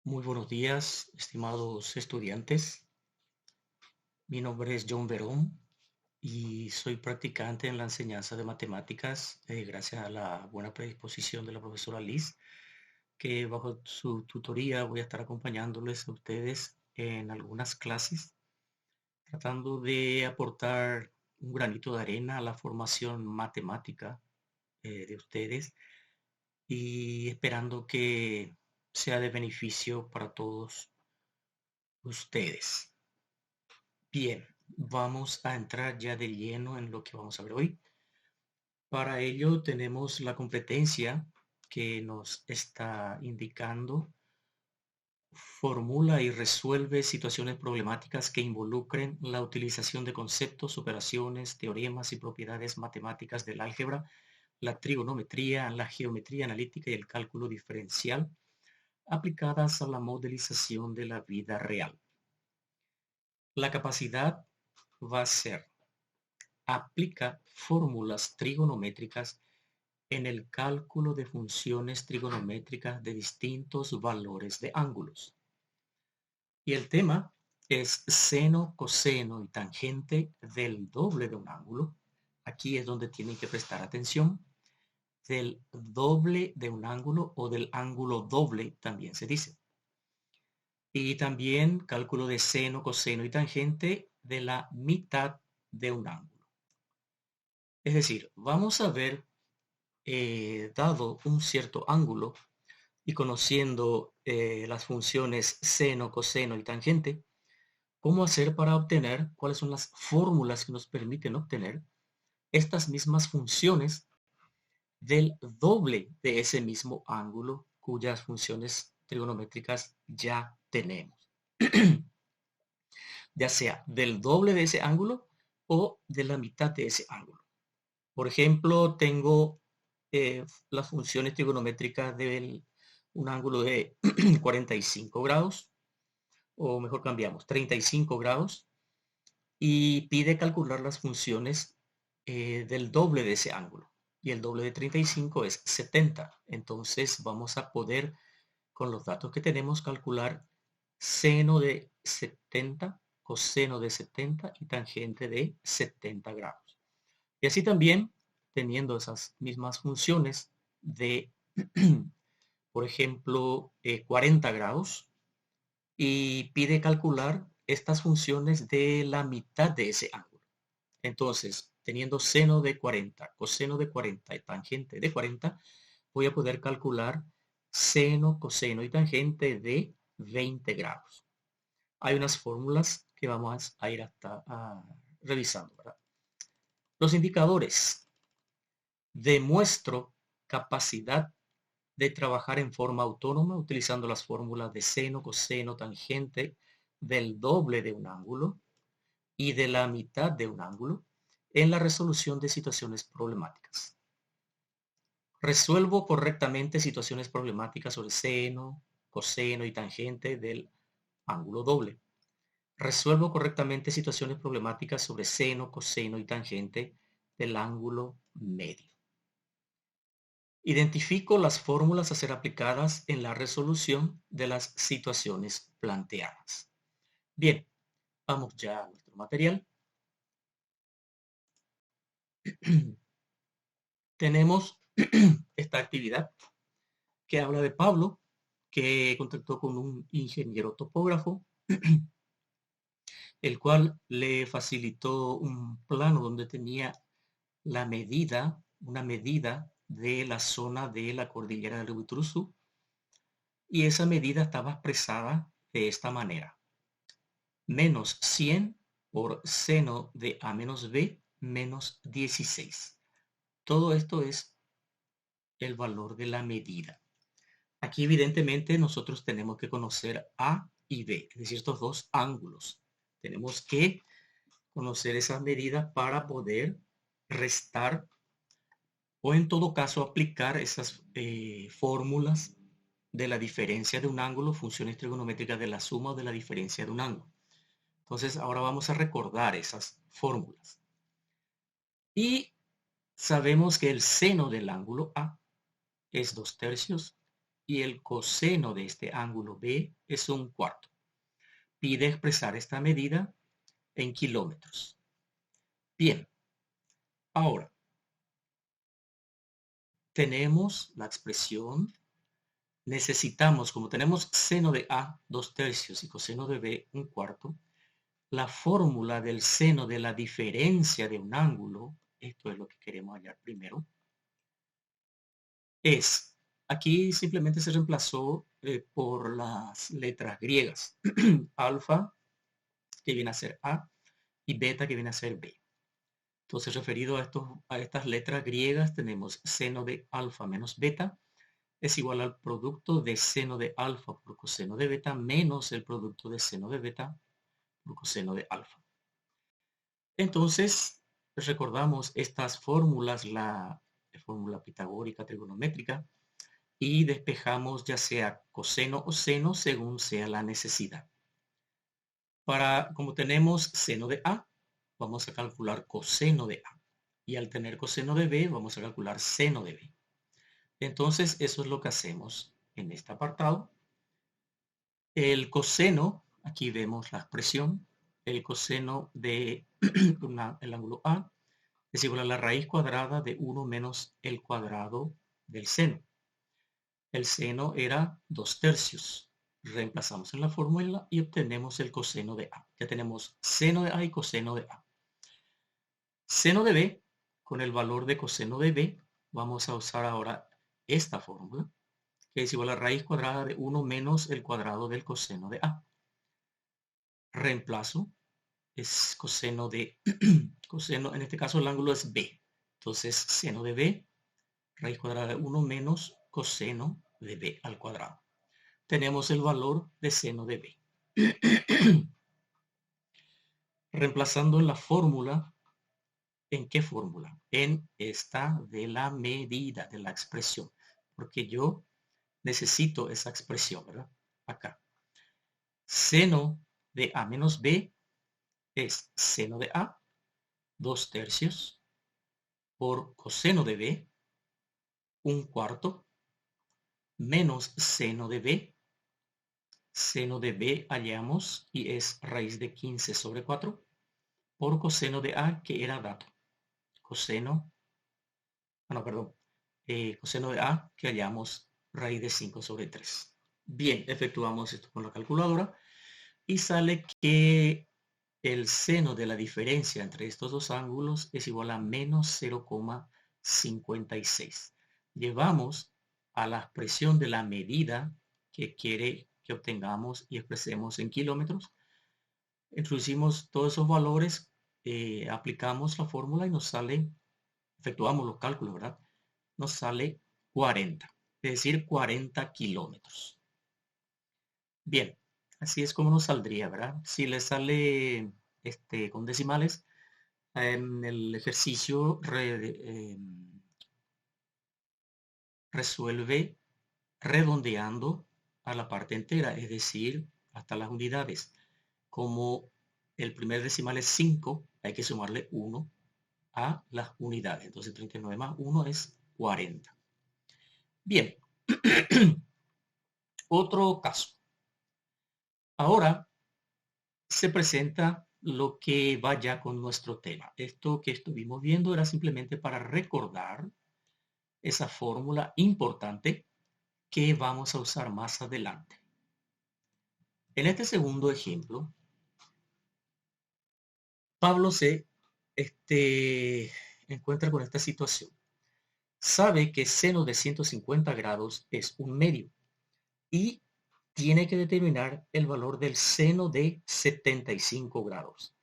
Muy buenos días, estimados estudiantes. Mi nombre es John Verón y soy practicante en la enseñanza de matemáticas gracias a la buena predisposición de la profesora Liz, que bajo su tutoría voy a estar acompañándoles a ustedes en algunas clases, tratando de aportar un granito de arena a la formación matemática de ustedes y esperando que sea de beneficio para todos ustedes. Bien, vamos a entrar ya de lleno en lo que vamos a ver hoy. Para ello tenemos la competencia que nos está indicando: formula y resuelve situaciones problemáticas que involucren la utilización de conceptos, operaciones, teoremas y propiedades matemáticas del álgebra, la trigonometría, la geometría analítica y el cálculo diferencial aplicadas a la modelización de la vida real. La capacidad va a ser: aplica fórmulas trigonométricas en el cálculo de funciones trigonométricas de distintos valores de ángulos. Y el tema es seno, coseno y tangente del doble de un ángulo. Aquí es donde tienen que prestar atención. Del doble de un ángulo o del ángulo doble también se dice. Y también cálculo de seno, coseno y tangente de la mitad de un ángulo. Es decir, vamos a ver, dado un cierto ángulo y conociendo las funciones seno, coseno y tangente, cómo hacer para obtener, cuáles son las fórmulas que nos permiten obtener estas mismas funciones del doble de ese mismo ángulo, cuyas funciones trigonométricas ya tenemos. Ya sea del doble de ese ángulo o de la mitad de ese ángulo. Por ejemplo, tengo las funciones trigonométricas de un ángulo de 45 grados, o mejor cambiamos, 35 grados, y pide calcular las funciones del doble de ese ángulo. Y el doble de 35 es 70. Entonces vamos a poder, con los datos que tenemos, calcular seno de 70, coseno de 70 y tangente de 70 grados. Y así también, teniendo esas mismas funciones de, por ejemplo, 40 grados, y pide calcular estas funciones de la mitad de ese ángulo. Entonces, teniendo seno de 40, coseno de 40 y tangente de 40, voy a poder calcular seno, coseno y tangente de 20 grados. Hay unas fórmulas que vamos a ir revisando, ¿verdad? Los indicadores. Demuestro capacidad de trabajar en forma autónoma utilizando las fórmulas de seno, coseno, tangente del doble de un ángulo y de la mitad de un ángulo en la resolución de situaciones problemáticas. Resuelvo correctamente situaciones problemáticas sobre seno, coseno y tangente del ángulo doble. Resuelvo correctamente situaciones problemáticas sobre seno, coseno y tangente del ángulo medio. Identifico las fórmulas a ser aplicadas en la resolución de las situaciones planteadas. Bien, vamos ya a nuestro material. Tenemos esta actividad que habla de Pablo, que contactó con un ingeniero topógrafo, el cual le facilitó un plano donde tenía la medida, una medida de la zona de la cordillera del Urubituruzu, y esa medida estaba expresada de esta manera: menos 100 por seno de a menos b menos 16. Todo esto es el valor de la medida. Aquí evidentemente nosotros tenemos que conocer A y B, es decir, estos dos ángulos. Tenemos que conocer esas medidas para poder restar o en todo caso aplicar esas fórmulas de la diferencia de un ángulo, funciones trigonométricas de la suma o de la diferencia de un ángulo. Entonces ahora vamos a recordar esas fórmulas. Y sabemos que el seno del ángulo A es 2/3 y el coseno de este ángulo B es 1/4. Pide expresar esta medida en kilómetros. Bien, ahora tenemos la expresión. Necesitamos, como tenemos seno de A 2/3 y coseno de B 1/4, la fórmula del seno de la diferencia de un ángulo, esto es lo que queremos hallar primero, es, aquí simplemente se reemplazó por las letras griegas, alfa, que viene a ser A, y beta, que viene a ser B. Entonces, referido a estas letras griegas, tenemos seno de alfa menos beta, es igual al producto de seno de alfa por coseno de beta menos el producto de seno de beta por coseno de alfa. Entonces, recordamos estas fórmulas, la fórmula pitagórica trigonométrica, y despejamos ya sea coseno o seno según sea la necesidad. Como tenemos seno de A, vamos a calcular coseno de A. Y al tener coseno de B, vamos a calcular seno de B. Entonces, eso es lo que hacemos en este apartado. El coseno, aquí vemos la expresión, el coseno de el ángulo A es igual a la raíz cuadrada de 1 menos el cuadrado del seno. El seno era 2/3. Reemplazamos en la fórmula y obtenemos el coseno de A. Ya tenemos seno de A y coseno de A. Seno de B, con el valor de coseno de B, vamos a usar ahora esta fórmula, que es igual a raíz cuadrada de 1 menos el cuadrado del coseno de A. Reemplazo, es coseno de, coseno, en este caso el ángulo es B. Entonces, seno de B, raíz cuadrada de 1 menos coseno de B al cuadrado. Tenemos el valor de seno de B. Reemplazando en la fórmula, ¿en qué fórmula? En esta de la medida, de la expresión, porque yo necesito esa expresión, ¿verdad? Acá. Seno de A menos B es seno de A, 2/3, por coseno de B, 1/4, menos seno de B. Seno de B hallamos y es raíz de 15 sobre 4, por coseno de A, que era dato. Coseno, coseno de A, que hallamos raíz de 5 sobre 3. Bien, efectuamos esto con la calculadora y sale que el seno de la diferencia entre estos dos ángulos es igual a menos 0,56. Llevamos a la expresión de la medida que quiere que obtengamos y expresemos en kilómetros. Introducimos todos esos valores, aplicamos la fórmula y nos sale, efectuamos los cálculos, ¿verdad? Nos sale 40, es decir, 40 kilómetros. Bien, así es como nos saldría, ¿verdad? Si le sale con decimales, en el ejercicio resuelve redondeando a la parte entera, es decir, hasta las unidades. Como el primer decimal es 5, hay que sumarle 1 a las unidades. Entonces 39 más 1 es 40. Bien, otro caso. Ahora se presenta lo que va ya con nuestro tema. Esto que estuvimos viendo era simplemente para recordar esa fórmula importante que vamos a usar más adelante. En este segundo ejemplo, Pablo se encuentra con esta situación. Sabe que seno de 150 grados es un medio y tiene que determinar el valor del seno de 75 grados.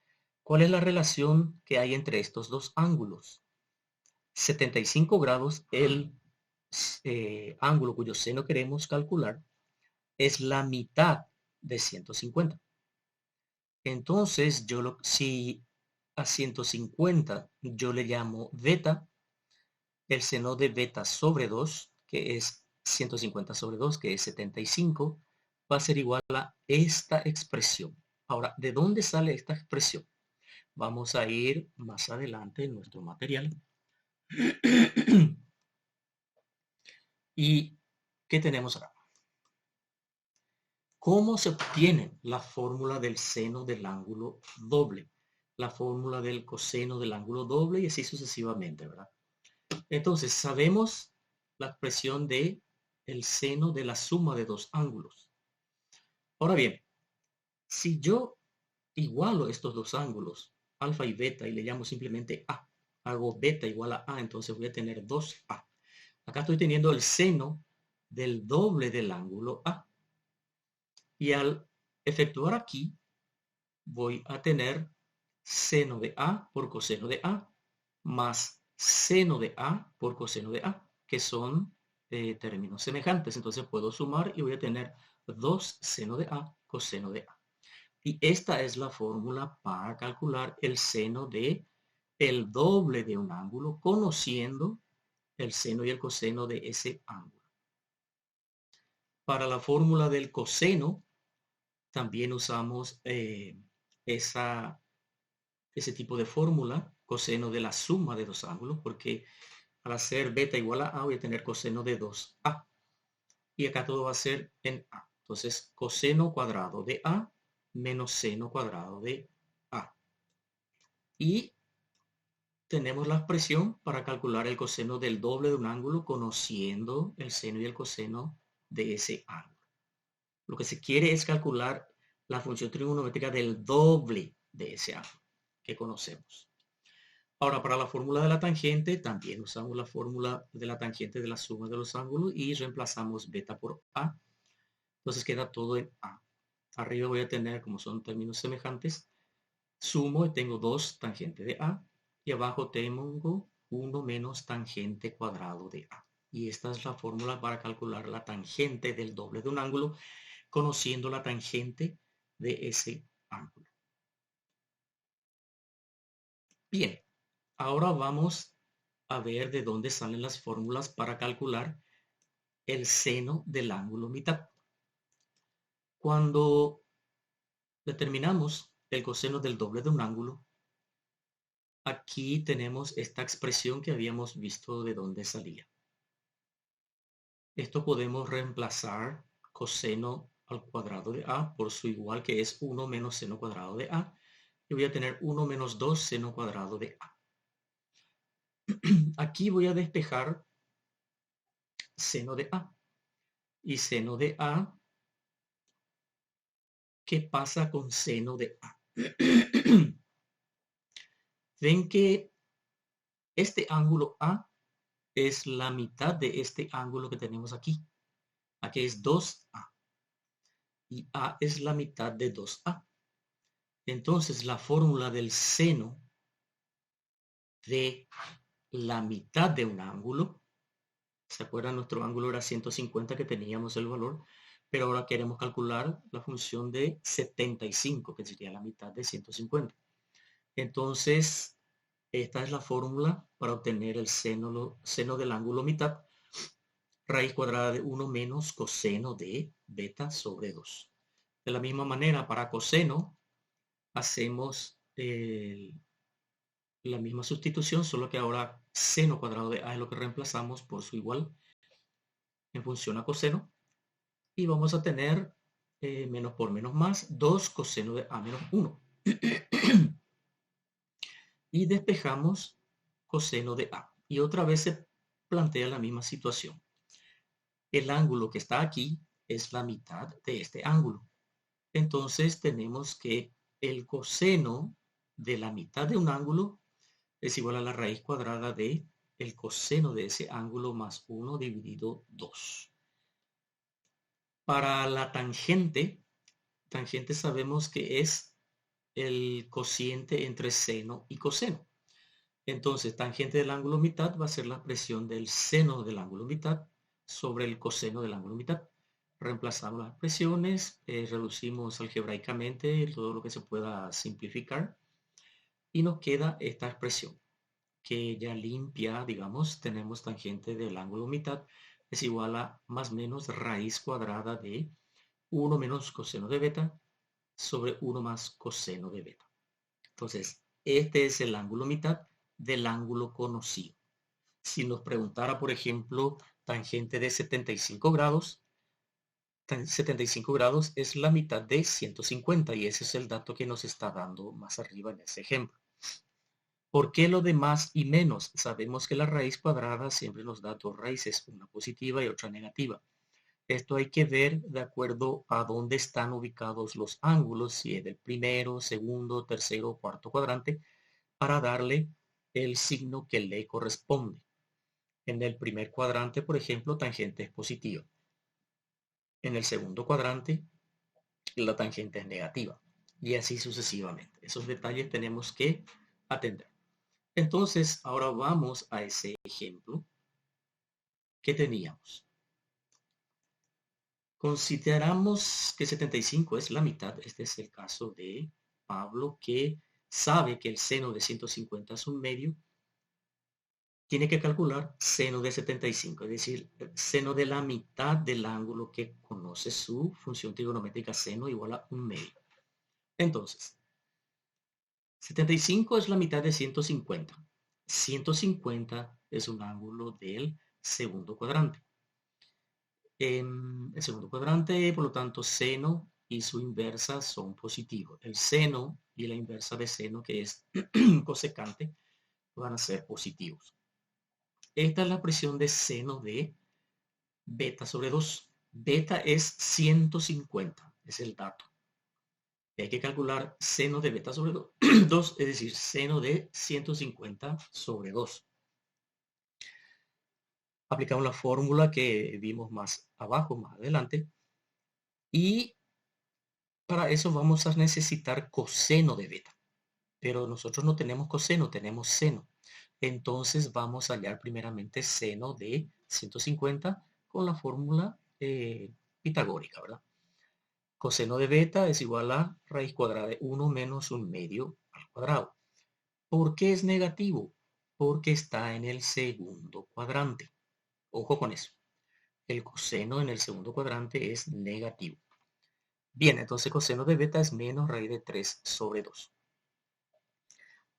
¿Cuál es la relación que hay entre estos dos ángulos? 75 grados, el ángulo cuyo seno queremos calcular, es la mitad de 150. Entonces, si a 150 yo le llamo beta, el seno de beta sobre 2, que es 150 sobre 2, que es 75, va a ser igual a esta expresión. Ahora, ¿de dónde sale esta expresión? Vamos a ir más adelante en nuestro material. ¿Y qué tenemos acá? ¿Cómo se obtiene la fórmula del seno del ángulo doble? La fórmula del coseno del ángulo doble y así sucesivamente, ¿verdad? Entonces, sabemos la expresión de el seno de la suma de dos ángulos. Ahora bien, si yo igualo estos dos ángulos, alfa y beta, y le llamo simplemente A, hago beta igual a A, entonces voy a tener 2A. Acá estoy teniendo el seno del doble del ángulo A. Y al efectuar aquí, voy a tener seno de A por coseno de A, más seno de A por coseno de A, que son términos semejantes. Entonces puedo sumar y voy a tener 2 seno de A coseno de A. Y esta es la fórmula para calcular el seno de el doble de un ángulo, conociendo el seno y el coseno de ese ángulo. Para la fórmula del coseno, también usamos ese tipo de fórmula, coseno de la suma de dos ángulos, porque al hacer beta igual a voy a tener coseno de 2A. Y acá todo va a ser en A. Entonces, coseno cuadrado de A menos seno cuadrado de A. Y tenemos la expresión para calcular el coseno del doble de un ángulo conociendo el seno y el coseno de ese ángulo. Lo que se quiere es calcular la función trigonométrica del doble de ese ángulo que conocemos. Ahora, para la fórmula de la tangente, también usamos la fórmula de la tangente de la suma de los ángulos y reemplazamos beta por A. Entonces queda todo en A. Arriba voy a tener, como son términos semejantes, sumo y tengo 2 tangente de A. Y abajo tengo 1 menos tangente cuadrado de A. Y esta es la fórmula para calcular la tangente del doble de un ángulo, conociendo la tangente de ese ángulo. Bien, ahora vamos a ver de dónde salen las fórmulas para calcular el seno del ángulo mitad. Cuando determinamos el coseno del doble de un ángulo, aquí tenemos esta expresión que habíamos visto de dónde salía. Esto podemos reemplazar coseno al cuadrado de A por su igual, que es 1 menos seno cuadrado de A. Y voy a tener 1 menos 2 seno cuadrado de A. Aquí voy a despejar seno de A. Y seno de A, ¿qué pasa con seno de A? Ven que este ángulo A es la mitad de este ángulo que tenemos aquí. Aquí es 2A. Y A es la mitad de 2A. Entonces la fórmula del seno de la mitad de un ángulo, ¿se acuerdan? Nuestro ángulo era 150 que teníamos el valor, pero ahora queremos calcular la función de 75, que sería la mitad de 150. Entonces, esta es la fórmula para obtener el seno del ángulo mitad, raíz cuadrada de 1 menos coseno de beta sobre 2. De la misma manera, para coseno, hacemos la misma sustitución, solo que ahora seno cuadrado de A es lo que reemplazamos por su igual en función a coseno. Y vamos a tener menos por menos más, 2 coseno de A menos 1. Y despejamos coseno de A. Y otra vez se plantea la misma situación. El ángulo que está aquí es la mitad de este ángulo. Entonces tenemos que el coseno de la mitad de un ángulo es igual a la raíz cuadrada de el coseno de ese ángulo más 1 dividido 2. Para la tangente sabemos que es el cociente entre seno y coseno. Entonces, tangente del ángulo mitad va a ser la expresión del seno del ángulo mitad sobre el coseno del ángulo mitad. Reemplazamos las expresiones, reducimos algebraicamente todo lo que se pueda simplificar y nos queda esta expresión que ya limpia, digamos, tenemos tangente del ángulo mitad es igual a más o menos raíz cuadrada de 1 menos coseno de beta sobre 1 más coseno de beta. Entonces, este es el ángulo mitad del ángulo conocido. Si nos preguntara, por ejemplo, tangente de 75 grados, 75 grados es la mitad de 150 y ese es el dato que nos está dando más arriba en ese ejemplo. ¿Por qué lo de más y menos? Sabemos que la raíz cuadrada siempre nos da dos raíces, una positiva y otra negativa. Esto hay que ver de acuerdo a dónde están ubicados los ángulos, si es del primero, segundo, tercero o cuarto cuadrante, para darle el signo que le corresponde. En el primer cuadrante, por ejemplo, tangente es positiva. En el segundo cuadrante, la tangente es negativa. Y así sucesivamente. Esos detalles tenemos que atender. Entonces, ahora vamos a ese ejemplo que teníamos. Consideramos que 75 es la mitad. Este es el caso de Pablo, que sabe que el seno de 150 es un medio. Tiene que calcular seno de 75, es decir, seno de la mitad del ángulo que conoce su función trigonométrica seno igual a un medio. Entonces, 75 es la mitad de 150. 150 es un ángulo del segundo cuadrante. En el segundo cuadrante, por lo tanto, seno y su inversa son positivos. El seno y la inversa de seno, que es cosecante, van a ser positivos. Esta es la expresión de seno de beta sobre 2. Beta es 150, es el dato. Hay que calcular seno de beta sobre 2, es decir, seno de 150 sobre 2. Aplicamos la fórmula que vimos más abajo, más adelante. Y para eso vamos a necesitar coseno de beta. Pero nosotros no tenemos coseno, tenemos seno. Entonces vamos a hallar primeramente seno de 150 con la fórmula pitagórica, ¿verdad? Coseno de beta es igual a raíz cuadrada de 1 menos un medio al cuadrado. ¿Por qué es negativo? Porque está en el segundo cuadrante. Ojo con eso. El coseno en el segundo cuadrante es negativo. Bien, entonces coseno de beta es menos raíz de 3 sobre 2.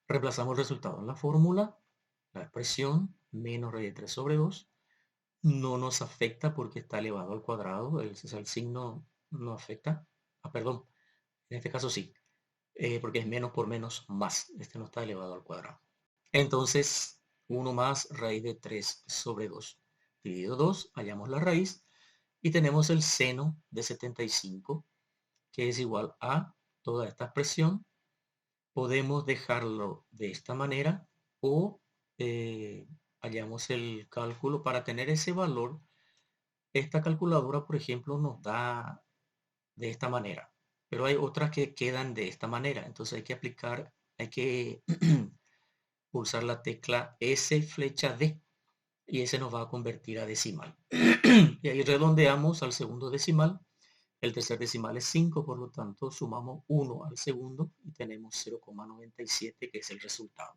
Reemplazamos el resultado en la fórmula. La expresión menos raíz de 3 sobre 2 no nos afecta porque está elevado al cuadrado. El signo no afecta. Perdón. En este caso sí. Porque es menos por menos más. Este no está elevado al cuadrado. Entonces, 1 más raíz de 3 sobre 2. Dividido 2, hallamos la raíz. Y tenemos el seno de 75, que es igual a toda esta expresión. Podemos dejarlo de esta manera o hallamos el cálculo. Para tener ese valor, esta calculadora, por ejemplo, nos da de esta manera. Pero hay otras que quedan de esta manera. Entonces hay que pulsar la tecla S flecha D y ese nos va a convertir a decimal. Y ahí redondeamos al segundo decimal. El tercer decimal es 5, por lo tanto sumamos 1 al segundo y tenemos 0,97, que es el resultado.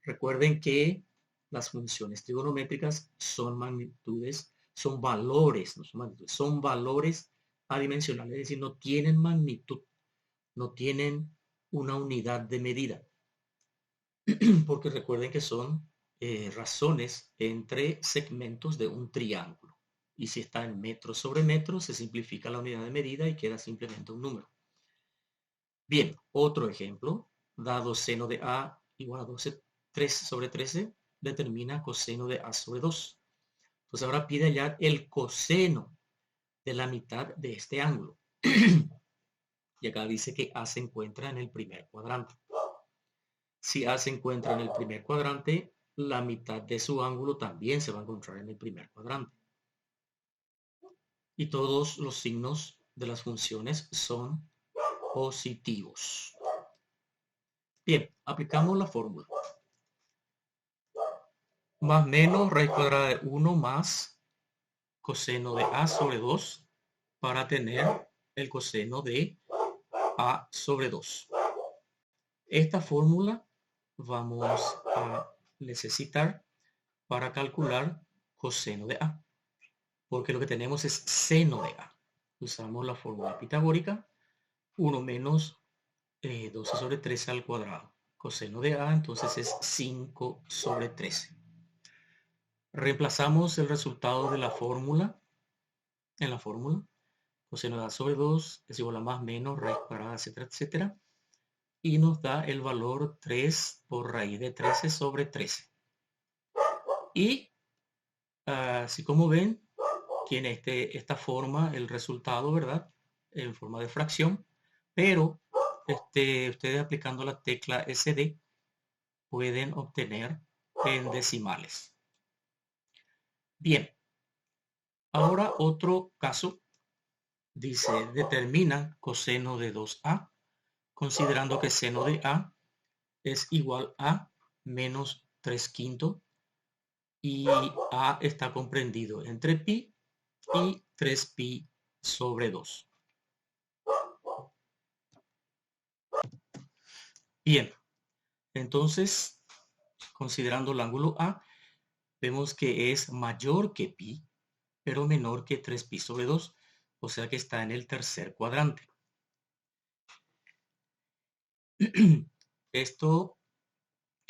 Recuerden que las funciones trigonométricas son magnitudes, son valores, no son magnitudes, son valores adimensionales, es decir, no tienen magnitud, no tienen una unidad de medida. Porque recuerden que son razones entre segmentos de un triángulo. Y si está en metros sobre metros, se simplifica la unidad de medida y queda simplemente un número. Bien, otro ejemplo. Dado seno de A igual a 3 sobre 13, determina coseno de A sobre 2. Pues ahora pide hallar el coseno de la mitad de este ángulo. Y acá dice que A se encuentra en el primer cuadrante. Si A se encuentra en el primer cuadrante, la mitad de su ángulo también se va a encontrar en el primer cuadrante. Y todos los signos de las funciones son positivos. Bien, aplicamos la fórmula. Más menos raíz cuadrada de 1 más coseno de A sobre 2 para tener el coseno de A sobre 2. Esta fórmula vamos a necesitar para calcular coseno de A, porque lo que tenemos es seno de A. Usamos la fórmula pitagórica, 1 menos 12 sobre 13 al cuadrado. Coseno de A entonces es 5 sobre 13. Reemplazamos el resultado de la fórmula en la fórmula. Coseno de A sobre 2 es igual a más menos raíz cuadrada, etcétera, etcétera. Y nos da el valor 3 por raíz de 13 sobre 13. Y así como ven, tiene esta forma, el resultado, ¿verdad? En forma de fracción, pero ustedes aplicando la tecla SD pueden obtener en decimales. Bien, ahora otro caso, dice, determina coseno de 2A, considerando que seno de A es igual a menos 3/5 y A está comprendido entre pi y 3pi sobre 2. Bien, entonces, considerando el ángulo A, vemos que es mayor que pi, pero menor que 3pi sobre 2, o sea que está en el tercer cuadrante. Esto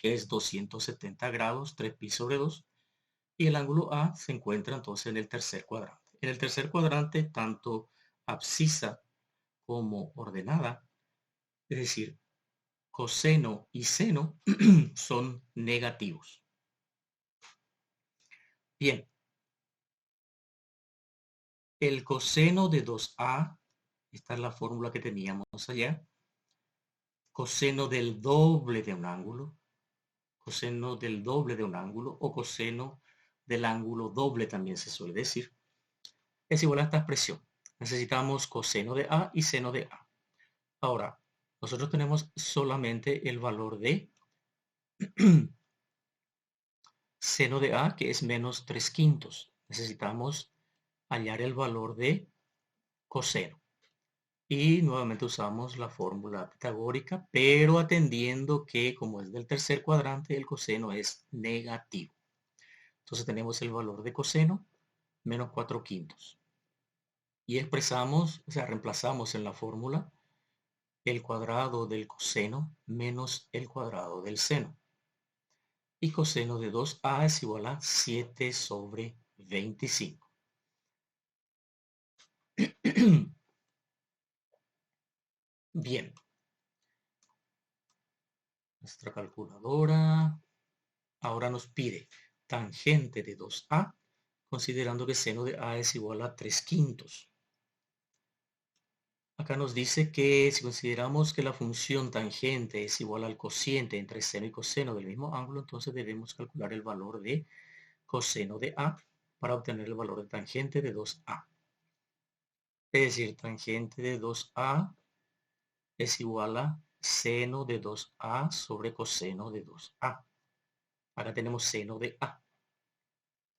es 270 grados, 3pi sobre 2, y el ángulo A se encuentra entonces en el tercer cuadrante. En el tercer cuadrante, tanto abscisa como ordenada, es decir, coseno y seno, son negativos. Bien, el coseno de 2A, esta es la fórmula que teníamos allá, coseno del doble de un ángulo, coseno del doble de un ángulo o coseno del ángulo doble también se suele decir, es igual a esta expresión. Necesitamos coseno de A y seno de A. Ahora, nosotros tenemos solamente el valor de seno de A, que es menos 3/5. Necesitamos hallar el valor de coseno. Y nuevamente usamos la fórmula pitagórica, pero atendiendo que como es del tercer cuadrante, el coseno es negativo. Entonces tenemos el valor de coseno menos 4/5. Y expresamos, o sea, reemplazamos en la fórmula el cuadrado del coseno menos el cuadrado del seno. Y coseno de 2A es igual a 7 sobre 25. Bien. Nuestra calculadora ahora nos pide tangente de 2A, considerando que seno de A es igual a 3/5. Acá nos dice que si consideramos que la función tangente es igual al cociente entre seno y coseno del mismo ángulo, entonces debemos calcular el valor de coseno de A para obtener el valor de tangente de 2A. Es decir, tangente de 2A es igual a seno de 2A sobre coseno de 2A. Acá tenemos seno de A.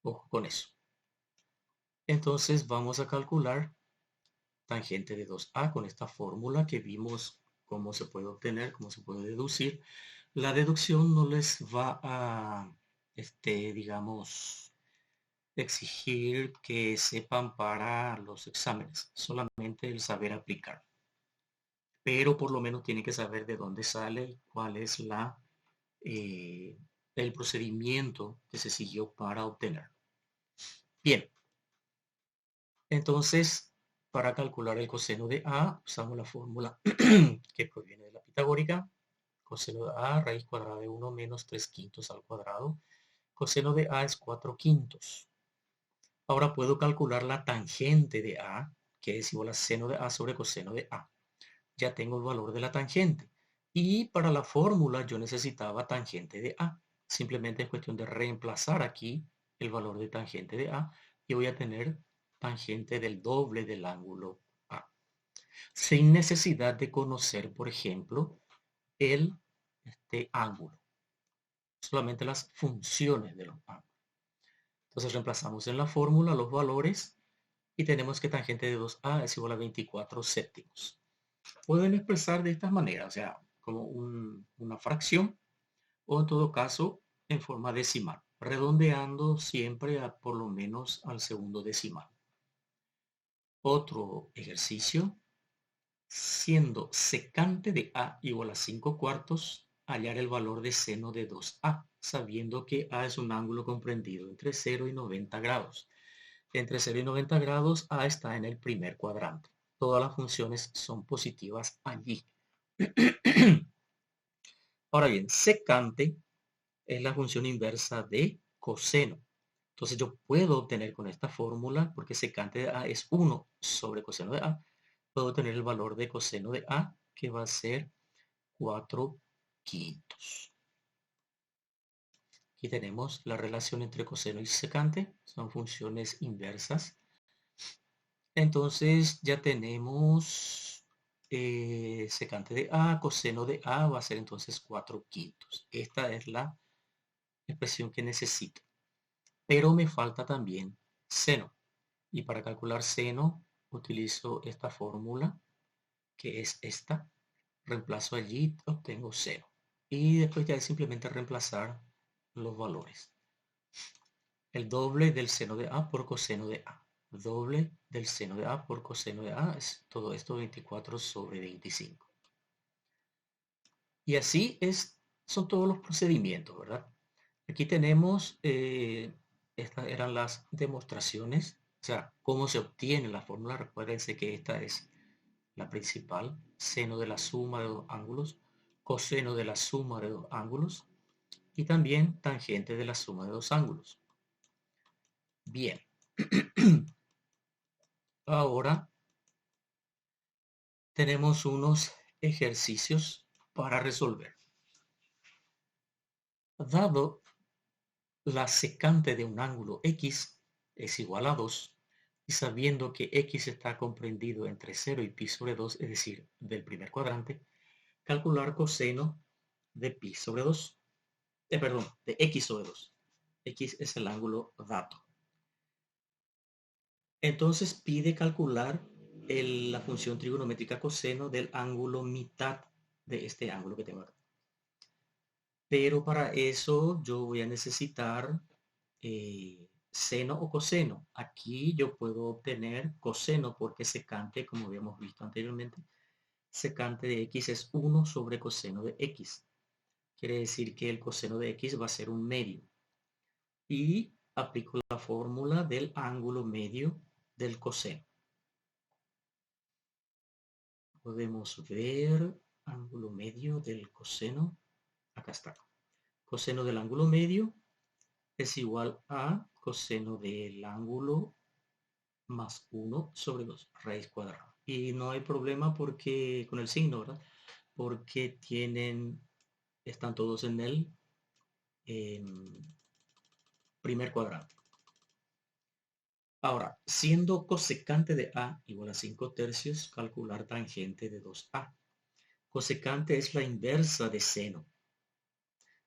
Ojo con eso. Entonces vamos a calcular tangente de 2A con esta fórmula que vimos cómo se puede obtener, cómo se puede deducir. La deducción no les va a, digamos, exigir que sepan para los exámenes, solamente el saber aplicar. Pero por lo menos tienen que saber de dónde sale, cuál es el procedimiento que se siguió para obtener. Bien, entonces para calcular el coseno de A usamos la fórmula que proviene de la pitagórica. Coseno de A, raíz cuadrada de 1 menos 3/5 al cuadrado. Coseno de A es 4/5. Ahora puedo calcular la tangente de A, que es igual a seno de A sobre coseno de A. Ya tengo el valor de la tangente. Y para la fórmula yo necesitaba tangente de A. Simplemente es cuestión de reemplazar aquí el valor de tangente de A y voy a tener tangente del doble del ángulo A. Sin necesidad de conocer, por ejemplo, el ángulo. Solamente las funciones de los ángulos. Entonces reemplazamos en la fórmula los valores y tenemos que tangente de 2A es igual a 24 séptimos. Pueden expresar de esta manera, o sea, como una fracción o en todo caso en forma decimal, redondeando siempre por lo menos al segundo decimal. Otro ejercicio, siendo secante de A igual a 5/4, hallar el valor de seno de 2A, sabiendo que A es un ángulo comprendido entre 0 y 90 grados. Entre 0 y 90 grados, A está en el primer cuadrante. Todas las funciones son positivas allí. Ahora bien, secante es la función inversa de coseno. Entonces yo puedo obtener con esta fórmula, porque secante de A es 1 sobre coseno de A, puedo obtener el valor de coseno de A, que va a ser 4/5. Aquí tenemos la relación entre coseno y secante, son funciones inversas. Entonces ya tenemos secante de A, coseno de A va a ser entonces 4/5. Esta es la expresión que necesito. Pero me falta también seno. Y para calcular seno utilizo esta fórmula, que es esta. Reemplazo allí, obtengo seno. Y después ya es simplemente reemplazar los valores. El doble del seno de A por coseno de A. Doble del seno de A por coseno de A es todo esto 24 sobre 25. Y así son todos los procedimientos, ¿verdad? Aquí tenemos, estas eran las demostraciones, o sea, cómo se obtiene la fórmula. Recuérdense que esta es la principal, seno de la suma de dos ángulos, coseno de la suma de dos ángulos y también tangente de la suma de dos ángulos. Bien, ahora tenemos unos ejercicios para resolver. Dado la secante de un ángulo X es igual a 2, y sabiendo que X está comprendido entre 0 y pi sobre 2, es decir, del primer cuadrante, calcular coseno de pi sobre 2, perdón, de X sobre 2. X es el ángulo dato. Entonces pide calcular la función trigonométrica coseno del ángulo mitad de este ángulo que tengo acá. Pero para eso yo voy a necesitar seno o coseno. Aquí yo puedo obtener coseno porque secante, como habíamos visto anteriormente, secante de X es 1 sobre coseno de X. Quiere decir que el coseno de X va a ser un medio. Y aplico la fórmula del ángulo medio del coseno. Podemos ver ángulo medio del coseno. Acá está. Coseno del ángulo medio es igual a coseno del ángulo más 1 sobre 2, raíz cuadrada. Y no hay problema porque con el signo, ¿verdad? Porque están todos en el primer cuadrante. Ahora, siendo cosecante de A igual a 5 tercios, calcular tangente de 2A. Cosecante es la inversa de seno.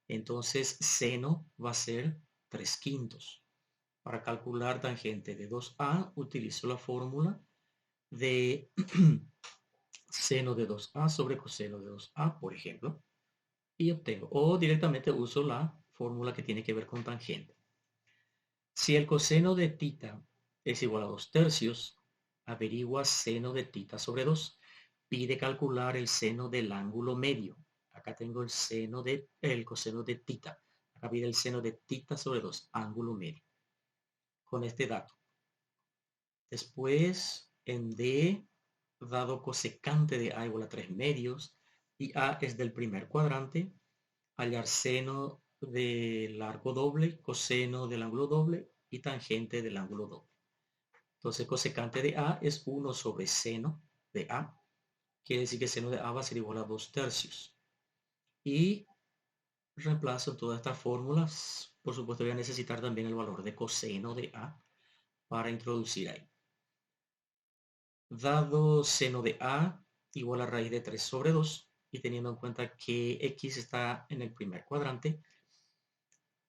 Entonces, seno va a ser 3/5. Para calcular tangente de 2A, utilizo la fórmula de seno de 2A sobre coseno de 2A, por ejemplo, y obtengo, o directamente uso la fórmula que tiene que ver con tangente. Si el coseno de tita es igual a 2 tercios, averigua seno de tita sobre 2. Pide calcular el seno del ángulo medio. Acá tengo el coseno de tita. Acá pide el seno de tita sobre 2, ángulo medio. Con este dato. Después, en D, dado cosecante de A igual a 3 medios, y A es del primer cuadrante, hallar seno del arco doble, coseno del ángulo doble y tangente del ángulo doble. Entonces, cosecante de A es 1 sobre seno de A. Quiere decir que seno de A va a ser igual a 2 tercios. Y reemplazo todas estas fórmulas. Por supuesto, voy a necesitar también el valor de coseno de A para introducir ahí. Dado seno de A igual a raíz de 3 sobre 2, y teniendo en cuenta que X está en el primer cuadrante,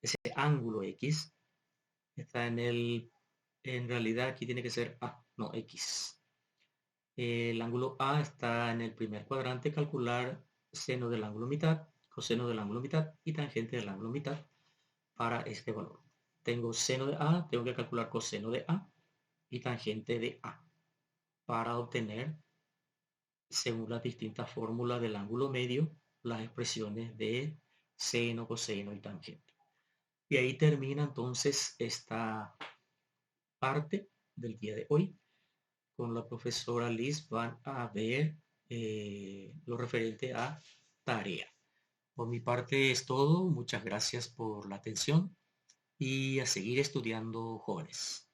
ese ángulo X está en realidad aquí tiene que ser A, no X. El ángulo A está en el primer cuadrante, calcular seno del ángulo mitad, coseno del ángulo mitad y tangente del ángulo mitad para este valor. Tengo seno de A, tengo que calcular coseno de A y tangente de A para obtener, según las distintas fórmulas del ángulo medio, las expresiones de seno, coseno y tangente. Y ahí termina entonces esta parte del día de hoy. Con la profesora Liz van a ver lo referente a tarea. Por mi parte es todo. Muchas gracias por la atención y a seguir estudiando, jóvenes.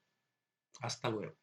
Hasta luego.